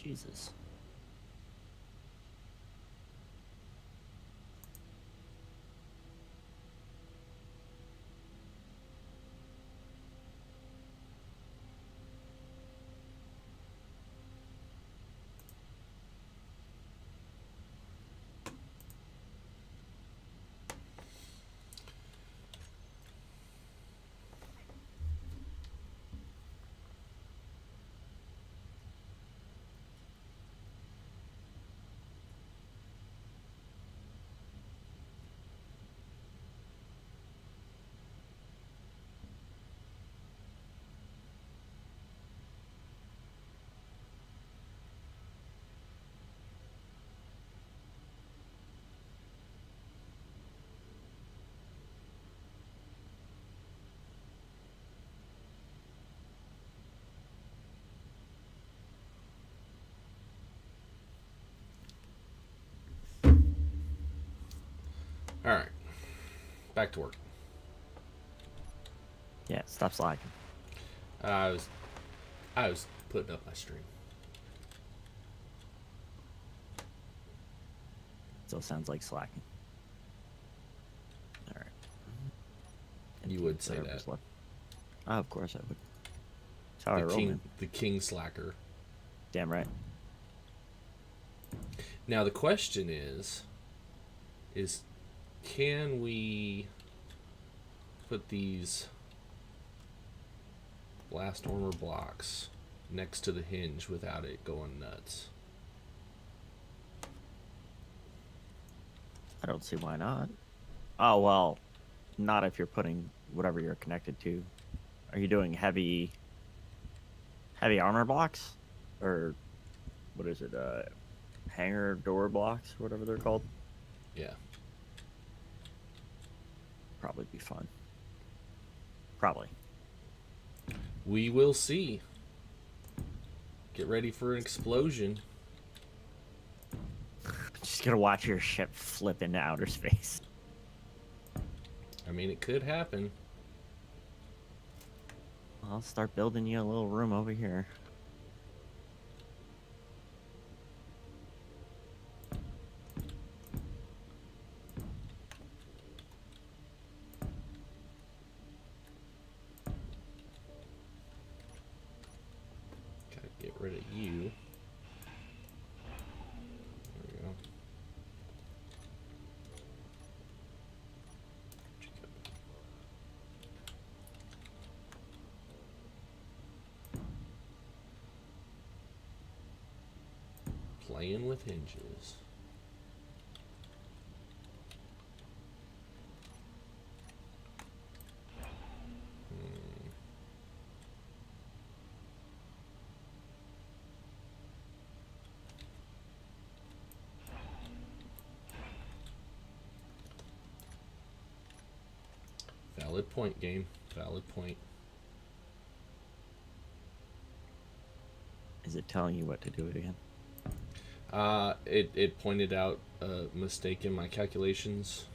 Jesus. All right, back to work. Yeah, stop slacking. I was, I was putting up my stream. Still sounds like slacking. All right. You would say Whatever's that. left. Oh, of course I would. That's how I roll, man. The king slacker. Damn right. Now the question is, can we put these blast armor blocks next to the hinge without it going nuts? I don't see why not. Oh, well, not if you're putting whatever you're connected to. Are you doing heavy armor blocks? Or what is it? Hanger door blocks, whatever they're called? Yeah. Probably be fun. Probably. We will see. Get ready for an explosion. Just gonna watch your ship flip into outer space. I mean, it could happen. I'll start building you a little room over here. Gotta get rid of you. There we go. Playing with hinges. Valid point, game. Valid point. Is it telling you what to do it again? It pointed out a mistake in my calculations.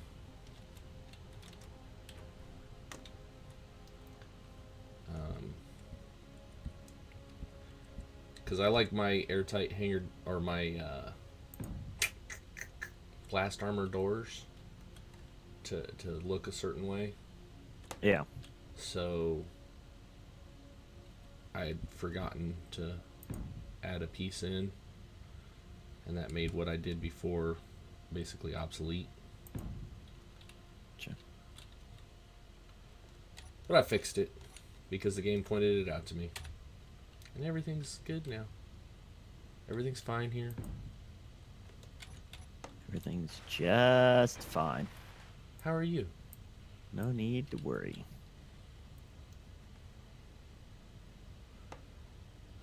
Because I like my airtight hanger, or my blast armor doors to look a certain way. Yeah. So I had forgotten to add a piece in, and that made what I did before basically obsolete. Gotcha. But I fixed it because the game pointed it out to me. And everything's good now. Everything's fine here. Everything's just fine. How are you? No need to worry.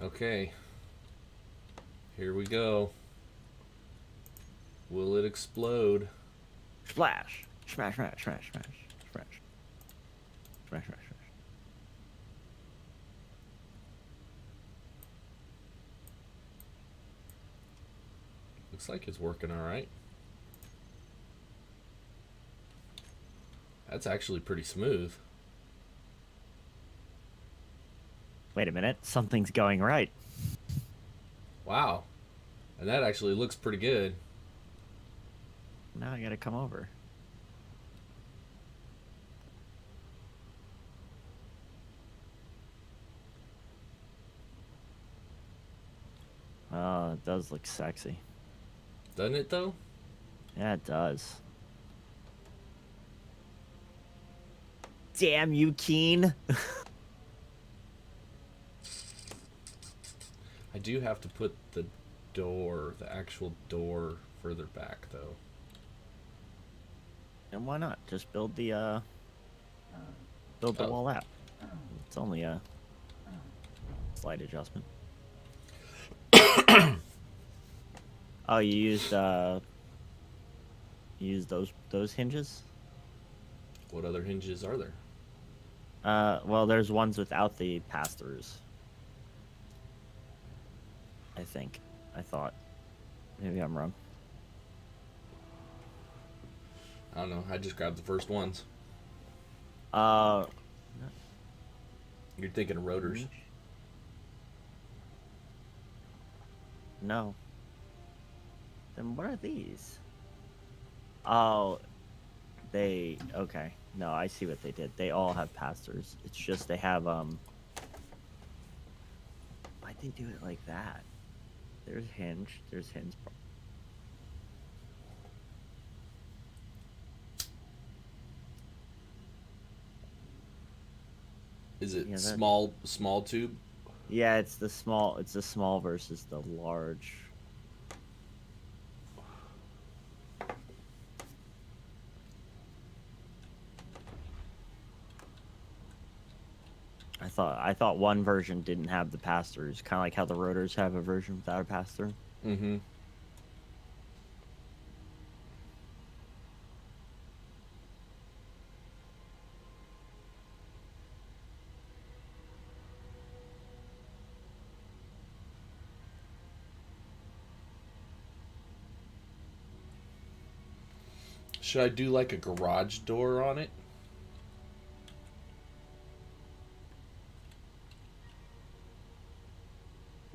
Okay. Here we go. Will it explode? Splash. Smash, smash, smash, smash, smash. Smash, smash, smash. Looks like it's working alright. That's actually pretty smooth. Wait a minute. Something's going right. Wow. And that actually looks pretty good. Now I gotta come over. Oh, it does look sexy. Doesn't it, though? Yeah, it does. Damn you, Keen. I do have to put the actual door, further back, though. And why not? Just build the Oh. wall out. It's only a slight adjustment. Oh, you used those hinges? What other hinges are there? Well, there's ones without the pass-throughs. I think. I thought. Maybe I'm wrong. I don't know. I just grabbed the first ones. Uh, You're thinking of rotors. No. Then what are these? Oh, okay. No, I see what they did. They all have pass-throughs. It's just they have why'd they do it like that? There's hinge. Is it Yeah, small tube? Yeah, it's the small versus the large. I thought one version didn't have the pass-throughs, kind of like how the rotors have a version without a pass-through. Mm-hmm. Should I do like a garage door on it?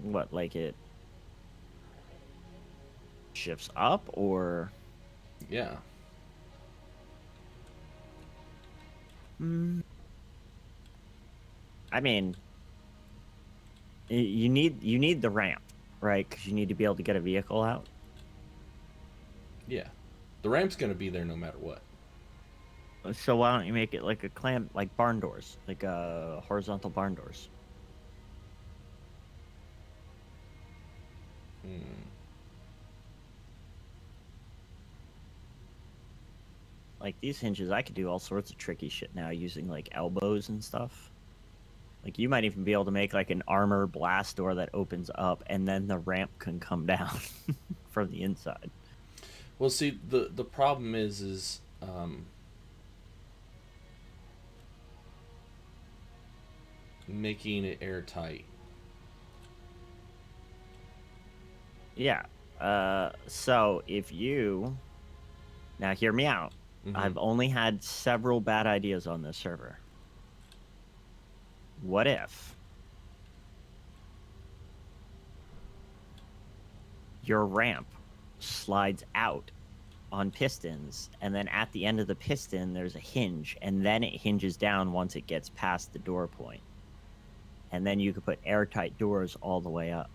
What, like it shifts up or? Yeah. I mean, you need the ramp, right? Because you need to be able to get a vehicle out. Yeah. The ramp's gonna be there no matter what. So why don't you make it like like barn doors, like horizontal barn doors? Like these hinges, I could do all sorts of tricky shit now using like elbows and stuff. Like you might even be able to make like an armor blast door that opens up, and then the ramp can come down from the inside. Well, see, the problem is making it airtight. Yeah. So if you now hear me out. Mm-hmm. I've only had several bad ideas on this server. What if your ramp slides out on pistons, and then at the end of the piston there's a hinge, and then it hinges down once it gets past the door point, and then you could put airtight doors all the way up,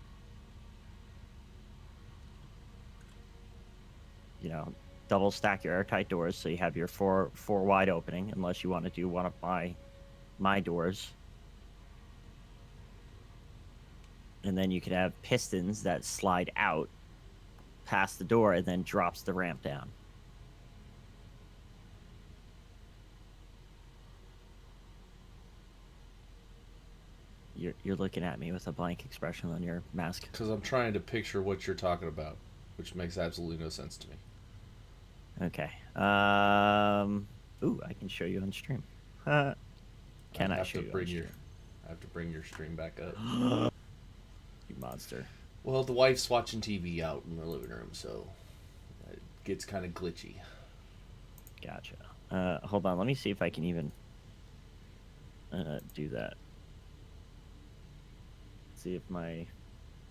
you know, double stack your airtight doors so you have your four wide opening, unless you want to do one of my doors, and then you could have pistons that slide out past the door and then drops the ramp down. You're looking at me with a blank expression on your mask. Because I'm trying to picture what you're talking about, which makes absolutely no sense to me. Okay. Ooh, I can show you on stream. Can I show you on stream? I have to bring your stream back up. You monster. Well, the wife's watching TV out in the living room, so it gets kind of glitchy. Gotcha. Hold on. Let me see if I can even do that. See if my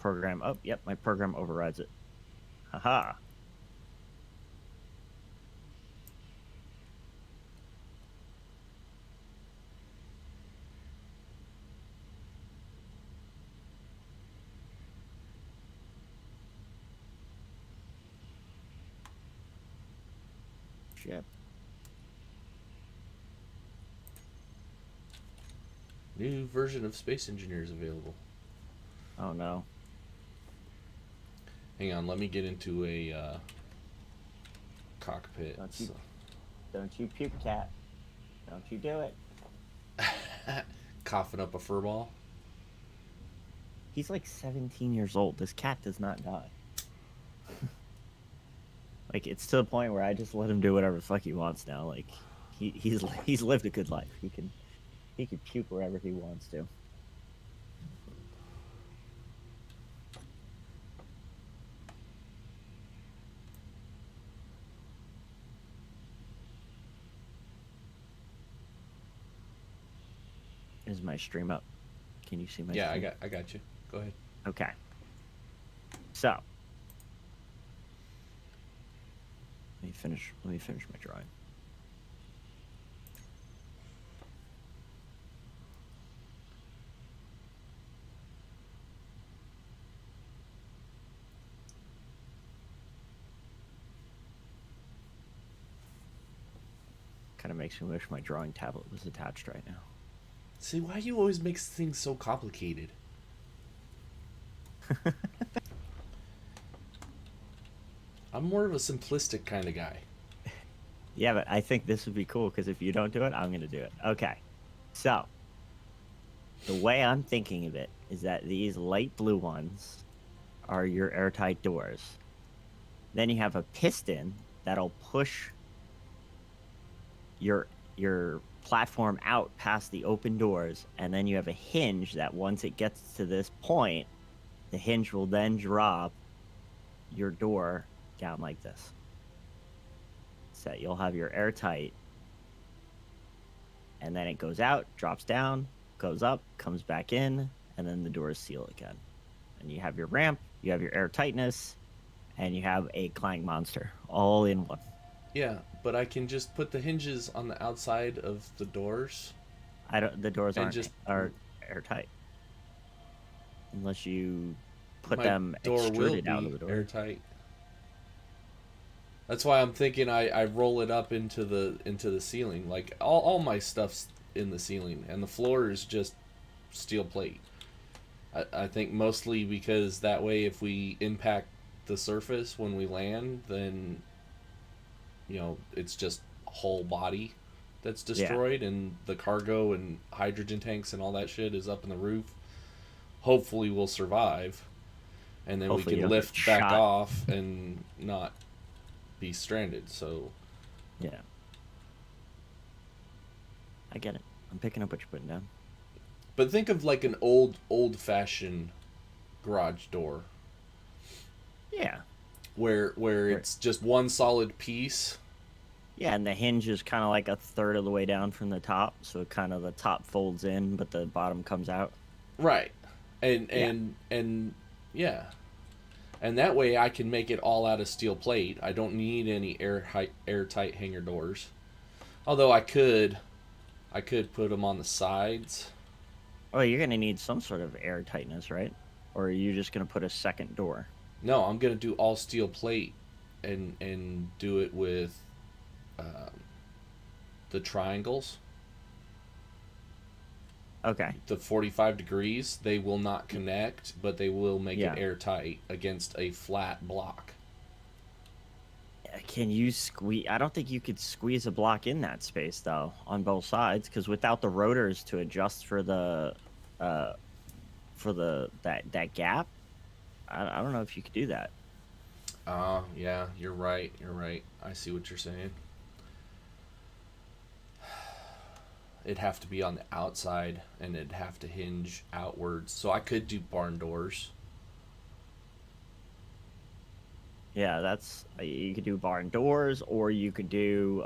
program... Oh, yep, my program overrides it. Haha. Shit. New version of Space Engineers available. Oh no. Hang on, let me get into a cockpit. Don't you puke, cat. Don't you do it. Coughing up a furball. He's like 17 years old. This cat does not die. Like, it's to the point where I just let him do whatever the fuck he wants now. Like, he's lived a good life. He can puke wherever he wants to. Is my stream up? Can you see my Yeah, stream? I got you. Go ahead. Okay. So, let me finish my drawing. Kind of makes me wish my drawing tablet was attached right now. See, why do you always make things so complicated? I'm more of a simplistic kind of guy. Yeah, but I think this would be cool because if you don't do it, I'm going to do it. Okay. So, the way I'm thinking of it is that these light blue ones are your airtight doors. Then you have a piston that'll push your platform out past the open doors, and then you have a hinge that once it gets to this point, the hinge will then drop your door down like this. So you'll have your airtight, and then it goes out, drops down, goes up, comes back in, and then the doors seal again. And you have your ramp, you have your airtightness, and you have a clang monster all in one. Yeah, but I can just put the hinges on the outside of the doors. The doors And just are airtight unless you put my them door will extruded be out of the door. airtight. That's why I'm thinking I roll it up into the ceiling. Like all my stuff's in the ceiling, and the floor is just steel plate. I think mostly because that way, if we impact the surface when we land, then it's just whole body that's destroyed, and the cargo and hydrogen tanks and all that shit is up in the roof. Hopefully, we'll survive, and then Hopefully we you can don't get lift back shot. off and not be stranded. So Yeah. I get it. I'm picking up what you're putting down. but think of like an old fashioned garage door Yeah. where Right. it's just one solid piece. Yeah, and the hinge is kind of like a third of the way down from the top, so it kind of the top folds in, but the bottom comes out. Right. And Yeah. and yeah. And that way I can make it all out of steel plate. I don't need any airtight hanger doors. Although I could put them on the sides. Oh, you're gonna need some sort of air tightness, right? Or are you just gonna put a second door? No, I'm gonna do all steel plate, and do it with um, the triangles. Okay. The 45 degrees, they will not connect, but they will make Yeah. it airtight against a flat block. Can you squeeze? I don't think you could squeeze a block in that space though, on both sides, because without the rotors to adjust for uh, that gap, I don't know if you could do that. Yeah, you're right. You're right. I see what you're saying. It'd have to be on the outside, and it'd have to hinge outwards. So I could do barn doors. Yeah, you could do barn doors, or you could do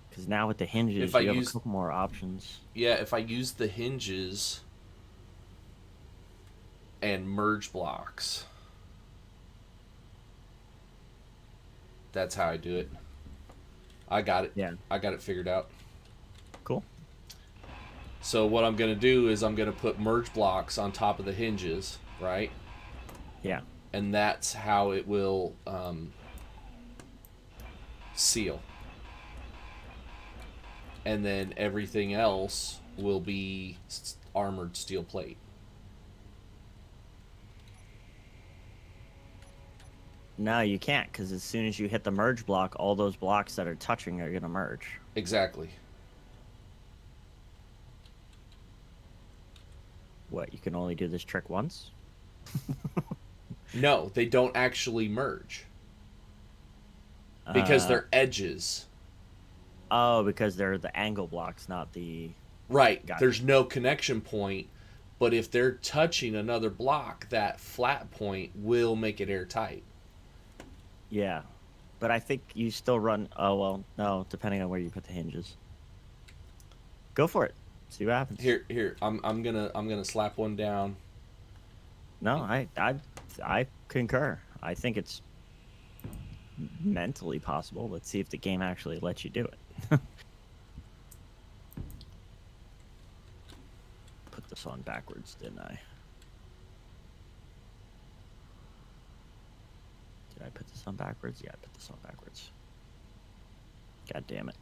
because now with the hinges, If I you have a use couple more options. Yeah, if I use the hinges, and merge blocks. That's how I do it. I got it. Yeah. I got it figured out. Cool. So what I'm going to do is I'm going to put merge blocks on top of the hinges, right? Yeah. And that's how it will seal. And then everything else will be armored steel plate. No, you can't, because as soon as you hit the merge block, all those blocks that are touching are going to merge. Exactly. What, you can only do this trick once? No, they don't actually merge because they're edges. Oh, because they're the angle blocks, not the... Right. Gotcha. There's no connection point, but if they're touching another block, that flat point will make it airtight. Yeah. But I think you still run... Oh, well, no, depending on where you put the hinges. Go for it. See what happens. Here. I'm gonna slap one down. No, I concur. I think it's mentally possible. Let's see if the game actually lets you do it. Put this on backwards, didn't I? Did I put this on backwards? Yeah, I put this on backwards. God damn it.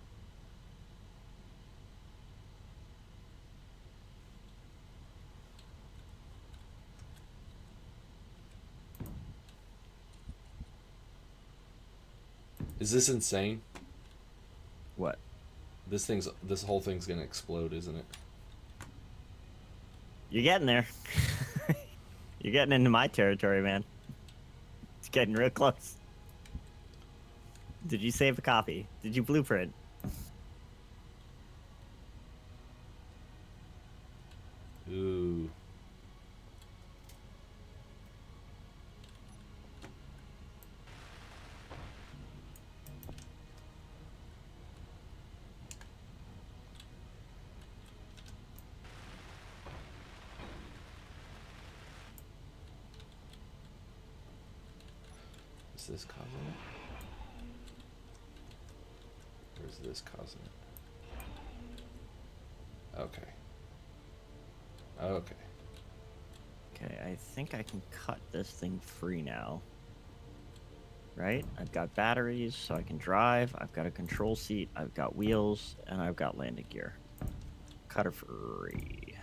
Is this insane? What? This whole thing's gonna explode, isn't it? You're getting there. You're getting into my territory, man. It's getting real close. Did you save a copy? Did you blueprint? Ooh. Is this causing it? Or is this causing it? Okay. Okay. Okay, I think I can cut this thing free now. Right? I've got batteries, so I can drive. I've got a control seat. I've got wheels, and I've got landing gear. Cut her free.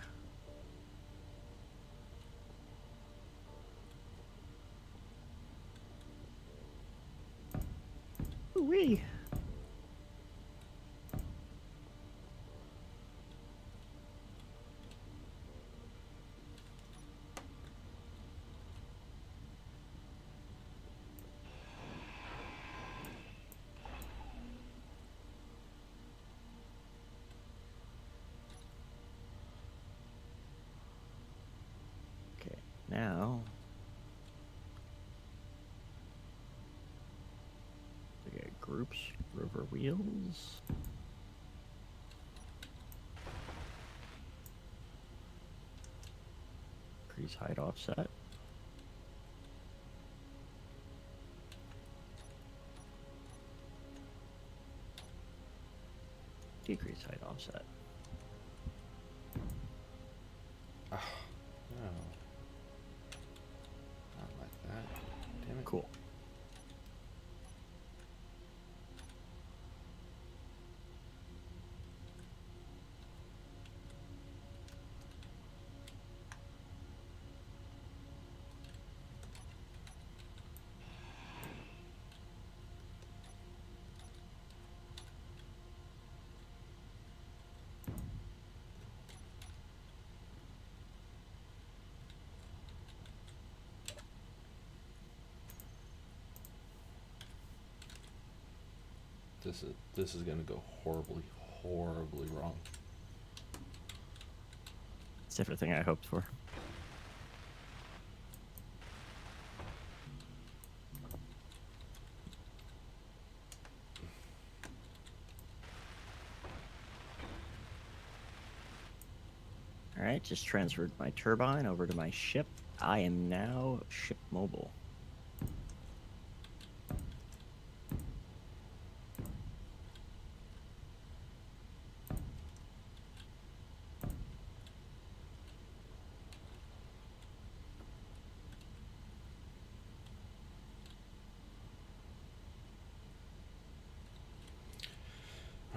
Ooh-wee. Okay, now we got groups, rover wheels. Increase height offset. Decrease height offset. Oh, no. Not like that. Damn it. Cool. This is gonna go horribly wrong. It's everything I hoped for. Alright, just transferred my turbine over to my ship. I am now ship mobile.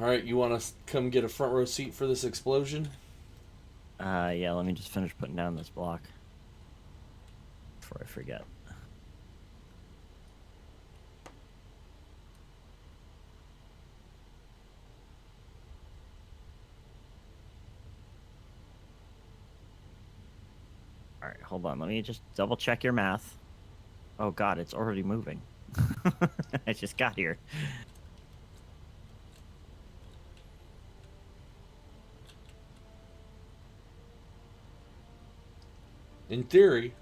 All right, you want to come get a front row seat for this explosion? Yeah, let me just finish putting down this block before I forget. All right, hold on. Let me just double check your math. Oh God, it's already moving. I just got here. In theory.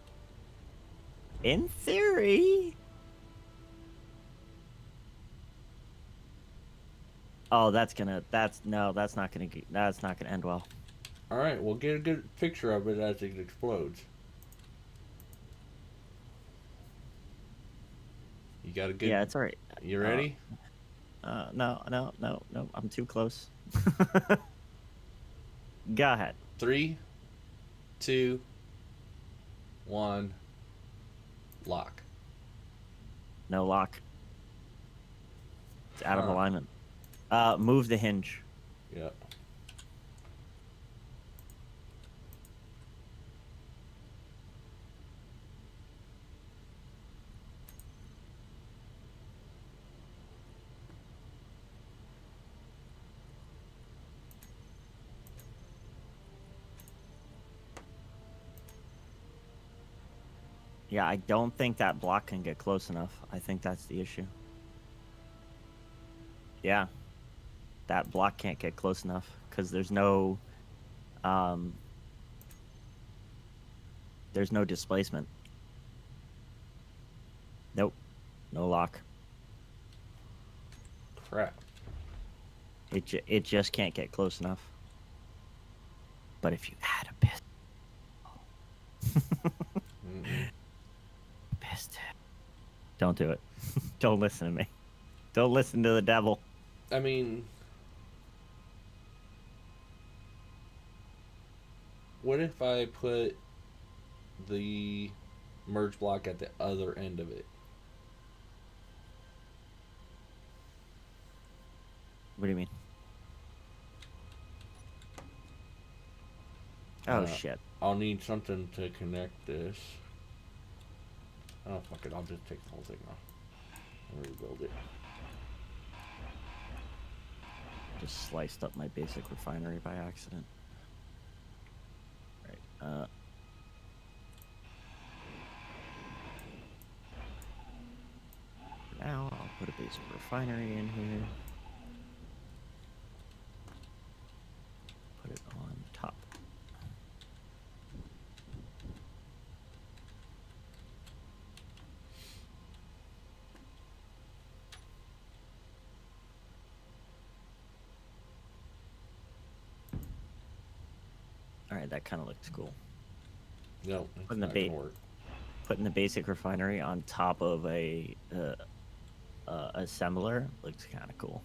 In theory. Oh, that's not gonna end well. All right, we'll get a good picture of it as it explodes. You got a good. Yeah, it's all right. You ready? No, I'm too close. Go ahead. 3, 2, 1, lock. No lock. It's out of Huh. alignment. Move the hinge. Yep. Yeah, I don't think that block can get close enough. I think that's the issue. Yeah, that block can't get close enough because um, there's no displacement. Nope, no lock. Crap. It just can't get close enough. But if you add a piston, don't do it. Don't listen to me. Don't listen to the devil. I mean, what if I put the merge block at the other end of it? What do you mean? Oh shit. I'll need something to connect this. Oh, fuck it. I'll just take the whole thing off and rebuild it. Just sliced up my basic refinery by accident. Right. Now I'll put a basic refinery in here. Put it on top. All right, that kind of looks cool. No, it's Putting not the gonna work. Putting the basic refinery on top of a assembler looks kind of cool.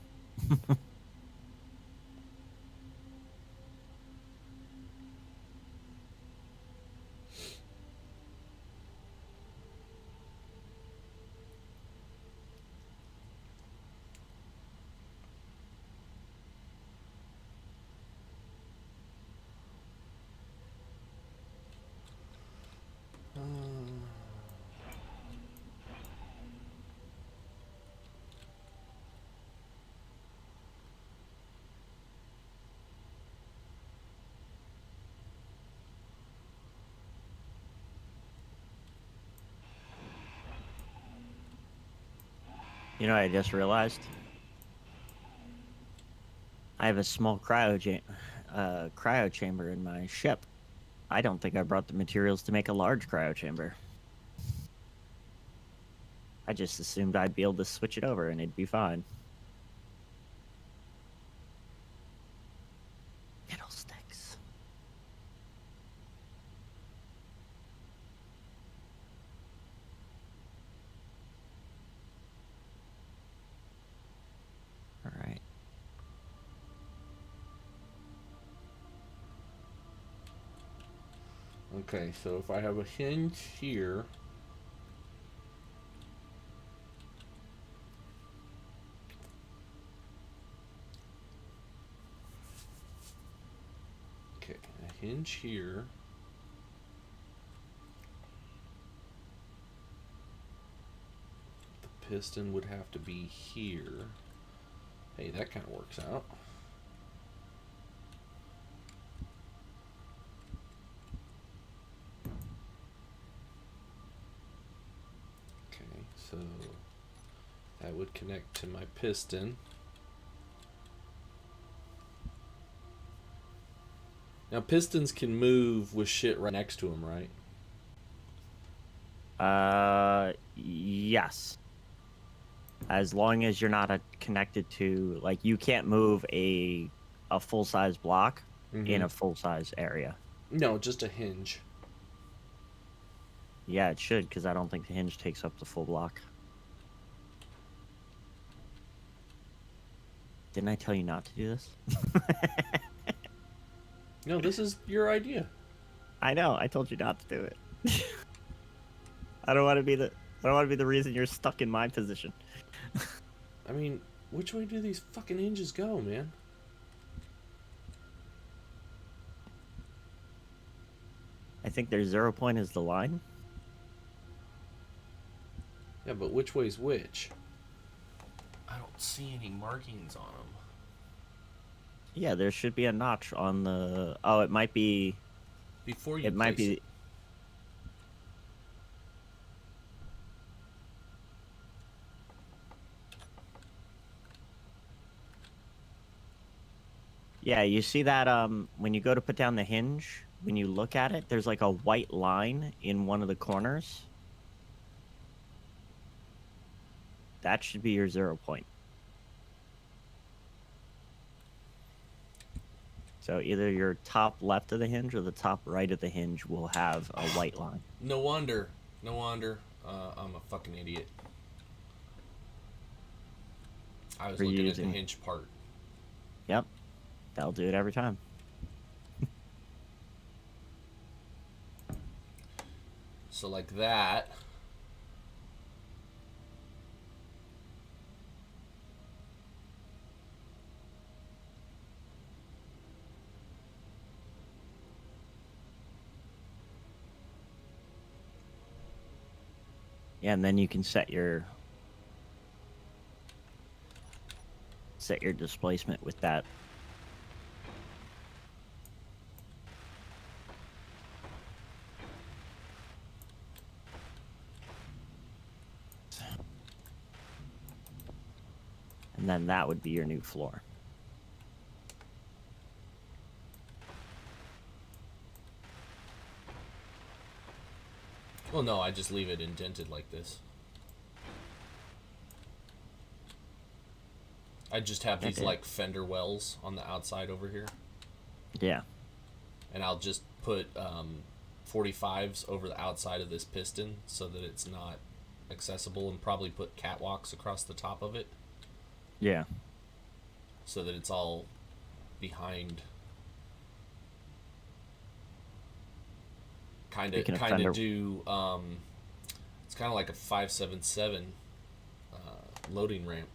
You know, I just realized I have a small cryo chamber in my ship. I don't think I brought the materials to make a large cryo chamber. I just assumed I'd be able to switch it over and it'd be fine. Fiddlesticks. Okay, so if I have a hinge here, okay, a hinge here. The piston would have to be here. Hey, that kind of works out. Okay, so that would connect to my piston. Now, pistons can move with shit right next to them, right? Yes. As long as you're not connected to, like, you can't move a full size block in Mm-hmm. a full size area. No, just a hinge. Yeah, it should, because I don't think the hinge takes up the full block. Didn't I tell you not to do this? No, this is your idea. I know. I told you not to do it. I don't want to be the. I don't want to be the reason you're stuck in my position. I mean, which way do these fucking hinges go, man? I think their 0 point is the line. Yeah, but which way's which? I don't see any markings on them. Yeah, there should be a notch on the. Oh, it might be. Before you It might place be. it. Yeah, you see that when you go to put down the hinge, when you look at it, there's like a white line in one of the corners. That should be your 0 point. So either your top left of the hinge or the top right of the hinge will have a white line. No wonder. No wonder. I'm a fucking idiot. I was For looking at the using. hinge part. Yep, that'll do it every time. So like that. Yeah, and then you can set your displacement with that. And then that would be your new floor. Well, no, I just leave it indented like this. I just have these Okay. like fender wells on the outside over here. Yeah. And I'll just put 45s over the outside of this piston so that it's not accessible, and probably put catwalks across the top of it Yeah. so that it's all behind. Kind Speaking of of fender, do it's kind of like a 577 loading ramp.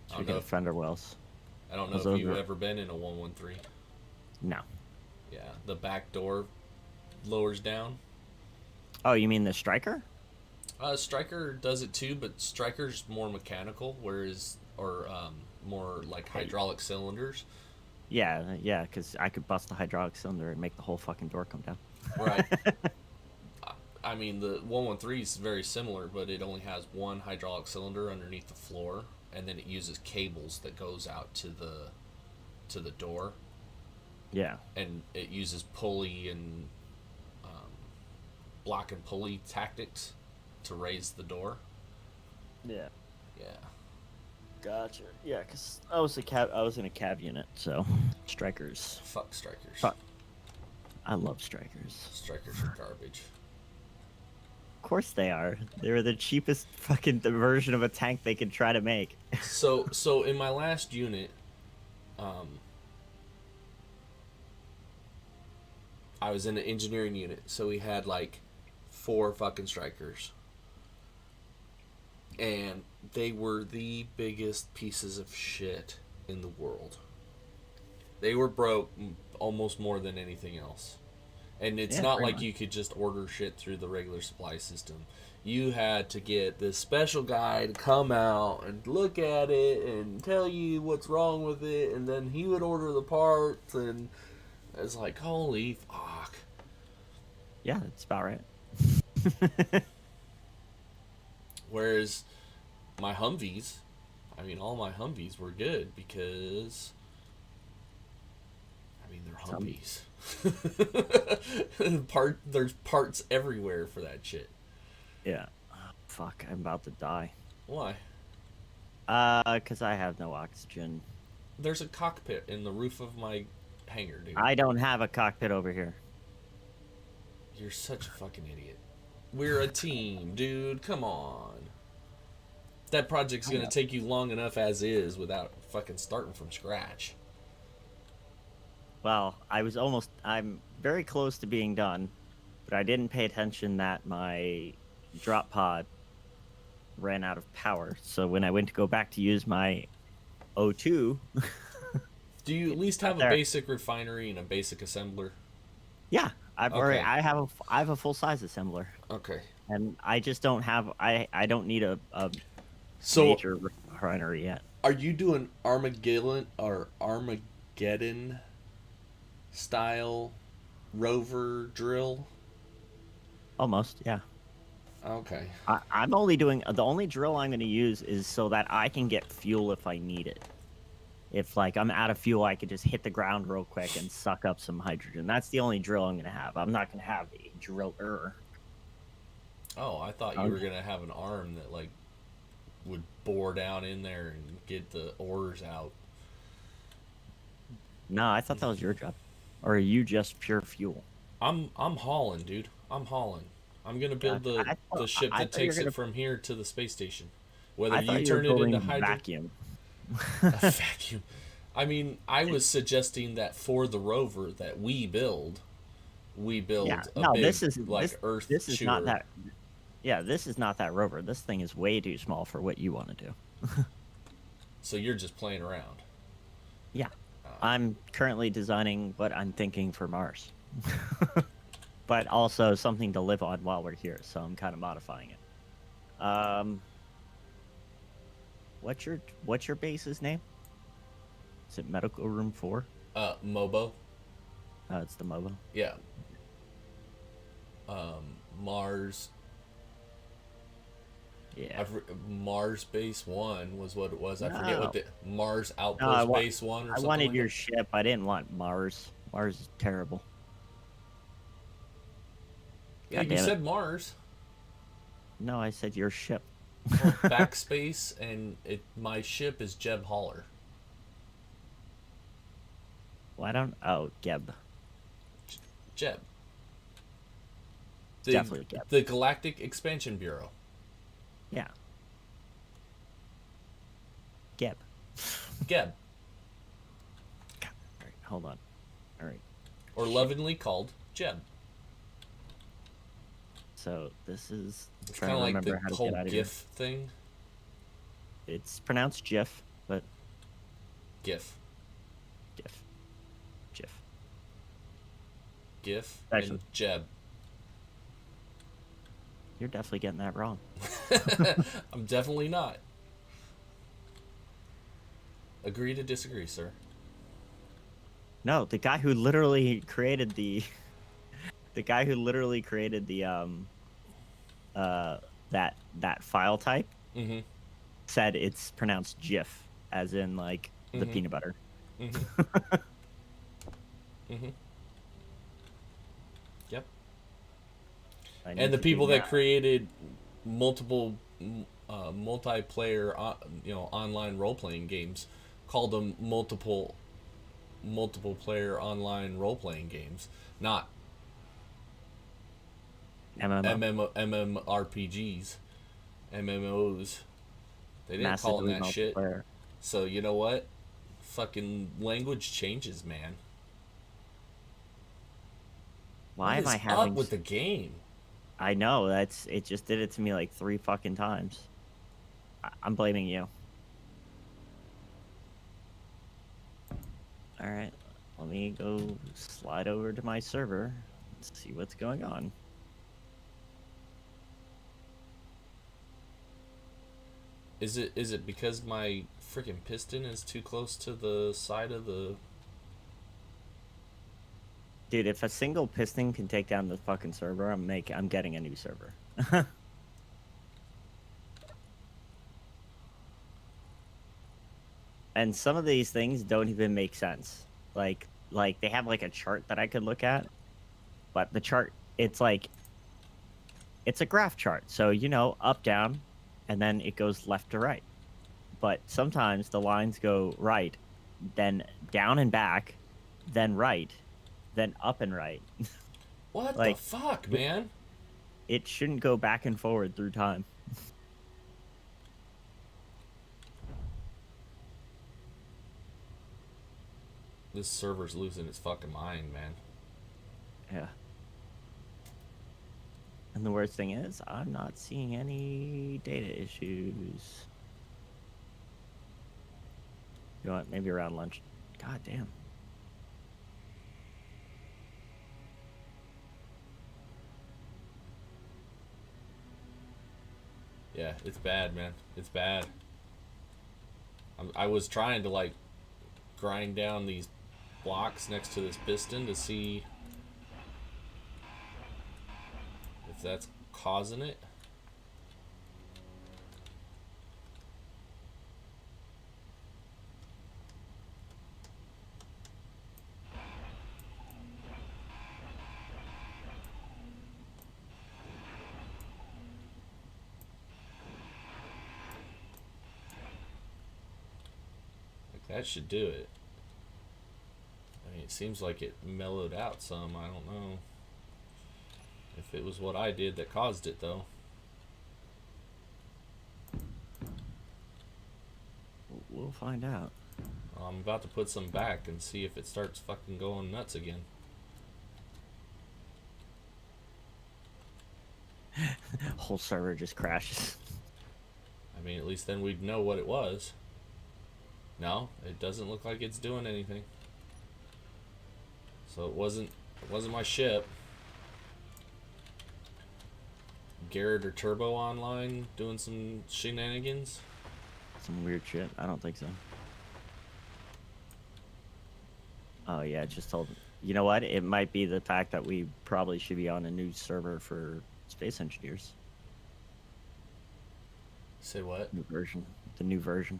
speaking of fender wells, I don't know if those you've are ever been in a 113. no. Yeah, the back door lowers down. Oh, you mean the striker? Striker does it too, but Striker's more mechanical, whereas or more like hydraulic cylinders. Yeah, yeah, because I could bust the hydraulic cylinder and make the whole fucking door come down. Right. I mean, the 113 is very similar, but it only has one hydraulic cylinder underneath the floor, and then it uses cables that goes out to the door, Yeah. and it uses pulley and block and pulley tactics to raise the door. Yeah. Yeah. Gotcha. Yeah, because I was in a cab unit, so strikers. Fuck strikers. Fuck. I love strikers. Strikers are garbage. Of course they are. They're the cheapest fucking version of a tank they could try to make. So in my last unit, I was in an engineering unit, so we had like 4 fucking strikers, and they were the biggest pieces of shit in the world. They were broke almost more than anything else. And it's Yeah, not pretty like much. you could just order shit through the regular supply system. You had to get this special guy to come out and look at it and tell you what's wrong with it, and then he would order the parts, and it's like, holy fuck. Yeah, that's about right. Whereas my Humvees, I mean, all my Humvees were good because, I mean, they're Some, Humvees. There's parts everywhere for that shit. yeah. Oh, fuck, I'm about to die. Why? Cause I have no oxygen. There's a cockpit in the roof of my hangar, dude. I don't have a cockpit over here. You're such a fucking idiot. We're a team, dude. Come on. That project's I gonna know. take you long enough as is without fucking starting from scratch. Well, I'm very close to being done, but I didn't pay attention that my drop pod ran out of power. So when I went to go back to use my O2, Do you at least not have a there. basic refinery and a basic assembler? Yeah, Okay. I have a full size assembler, Okay. and I just don't have I don't need a So, major refinery yet. are you doing Armageddon style rover drill? Almost, yeah. Okay. I'm only doing the only drill I'm going to use is so that I can get fuel if I need it. If like I'm out of fuel, I could just hit the ground real quick and suck up some hydrogen. That's the only drill I'm going to have. I'm not going to have a driller. Oh, I thought you Um, were gonna have an arm that like would bore down in there and get the ores out. no, I thought that was your job. Or are you just pure fuel? I'm hauling, dude. I'm hauling. I'm gonna build Gotcha. the ship I that thought you were takes it gonna from here to the space station. Whether I you thought you were turn it into building hydro vacuum. a vacuum. I mean, I was suggesting that for the rover that we Yeah. build a No, big like earth this is not chewer. that. Yeah, this is not that rover. This thing is way too small for what you want to do. So you're just playing around. Yeah. Uh, I'm currently designing what I'm thinking for Mars. But also something to live on while we're here, so I'm kind of modifying it. What's your base's name? Is it Medical Room 4? Mobo. It's the MOBA. Yeah. Mars. Yeah. Mars Base One was what it was. I forget what No. the Mars No, Outpost Base One or I something wanted like your that. ship. I didn't want Mars. Mars is terrible. Yeah, God you damn it. said Mars. No, I said your ship. Well, backspace, and my ship is Jeb Holler. Well, I don't. Oh, Geb. Jeb. It's The definitely Geb. the Galactic Expansion Bureau. Yeah, Geb. Geb, God, all right, hold on. All right. or Shit. lovingly called Jeb. So this is. I'm It's trying kind to of like remember the how to get whole out of here. GIF thing. It's pronounced GIF, but GIF. GIF. GIF. GIF Actually, and Jeb. you're definitely getting that wrong. I'm definitely not. Agree to disagree, sir. No, the guy who literally created the guy who literally created the uh that file type Mm-hmm. said it's pronounced GIF, as in like the Mm-hmm. peanut butter. Mm-hmm. Mm-hmm. Yep. I And need the to do people that that. created multiple multiplayer online role-playing games called them multiple player online role-playing games, not MMO, MMORPGs, MMOs. They didn't call them massively that shit. multiplayer. So you know what? Fucking language changes, man. Why What am I is up having? with the game? I know it just did it to me like 3 fucking times. I'm blaming you. All right, let me go slide over to my server and see what's going on. Is it because my freaking piston is too close to the side of the? Dude, if a single piston can take down the fucking server, I'm getting a new server. And some of these things don't even make sense. Like they have like a chart that I could look at, but the chart it's like it's a graph chart. So, up down and then it goes left to right. But sometimes the lines go right, then down and back, then right, then up and right. What the Like fuck, it, man? it shouldn't go back and forward through time. This server's losing its fucking mind, man. Yeah. And the worst thing is, I'm not seeing any data issues. You know what? Maybe around lunch. God damn. Yeah, it's bad, man. It's bad. I was trying to like grind down these blocks next to this piston to see if that's causing it. Like that should do it. I mean, it seems like it mellowed out some. I don't know if it was what I did that caused it, though. We'll find out. I'm about to put some back and see if it starts fucking going nuts again. Whole server just crashes. I mean, at least then we'd know what it was. No, it doesn't look like it's doing anything. So it wasn't my ship. Garrett or Turbo online doing some shenanigans. Some weird shit. I don't think so. Oh yeah, it just told. You know what? It might be the fact that we probably should be on a new server for space engineers. Say what? New version. The new version.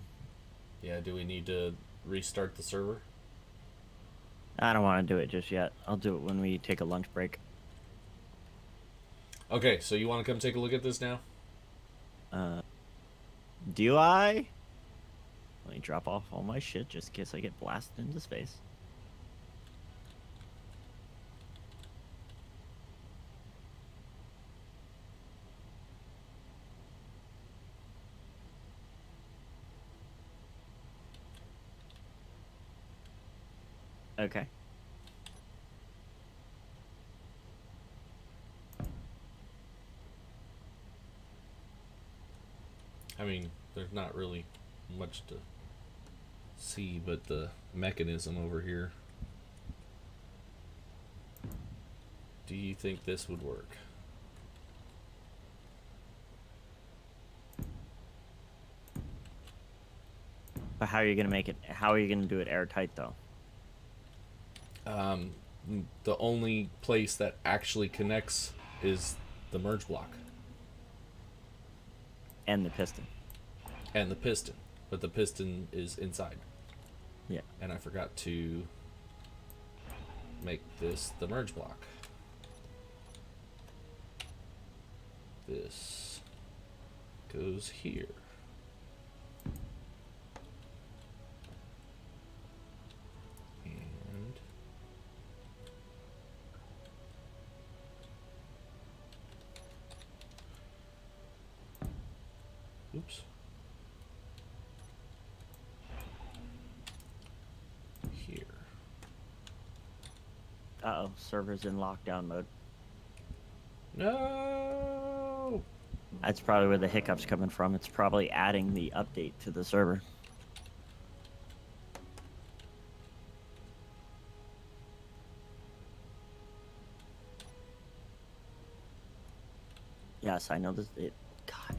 Yeah, do we need to restart the server? I don't want to do it just yet. I'll do it when we take a lunch break. Okay, so you want to come take a look at this now? Do I? Let me drop off all my shit just in case I get blasted into space. Okay. I mean, there's not really much to see but the mechanism over here. Do you think this would work? But how are you gonna make it? How are you gonna do it airtight though? The only place that actually connects is the merge block And the piston. and the piston, but the piston is inside. Yeah. And I forgot to make this the merge block. This goes here. And oops. Here. Uh-oh, server's in lockdown mode. No. That's probably where the hiccup's coming from. It's probably adding the update to the server. Yes, I know this. God,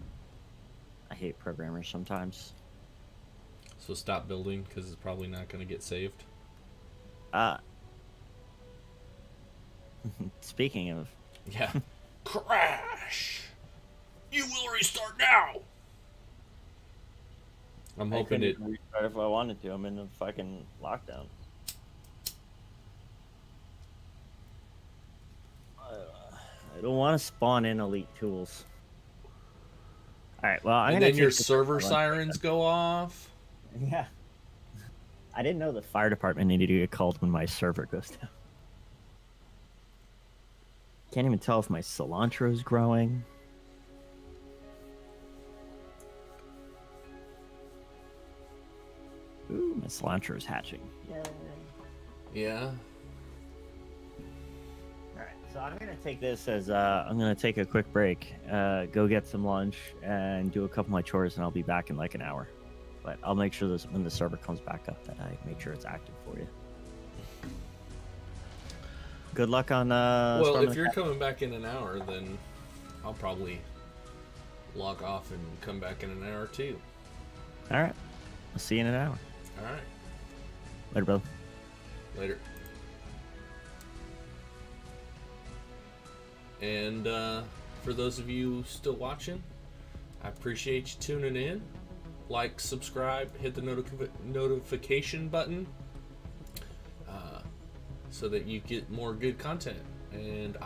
I hate programmers sometimes. So stop building because it's probably not going to get saved. Speaking of, Yeah. Crash. You will restart now. I'm I hoping couldn't it. even restart if I wanted to. I'm in a fucking lockdown. I don't want to spawn in elite tools. All right, well, I'm And gonna then your take this server for lunch. sirens go off. Yeah. I didn't know the fire department needed to get called when my server goes down. Can't even tell if my cilantro is growing. Ooh, my cilantro is hatching. Yay. Yeah. All right, so I'm gonna take this as I'm gonna take a quick break, go get some lunch, and do a couple of my chores, and I'll be back in like an hour. But I'll make sure this when the server comes back up that I make sure it's active for you. Good luck on. Well, storming if the you're castle. coming back in an hour, then I'll probably log off and come back in an hour too. All right, I'll see you in an hour. All right. Later, brother. Later. And for those of you still watching, I appreciate you tuning in. Like, subscribe, hit the notification button so that you get more good content. And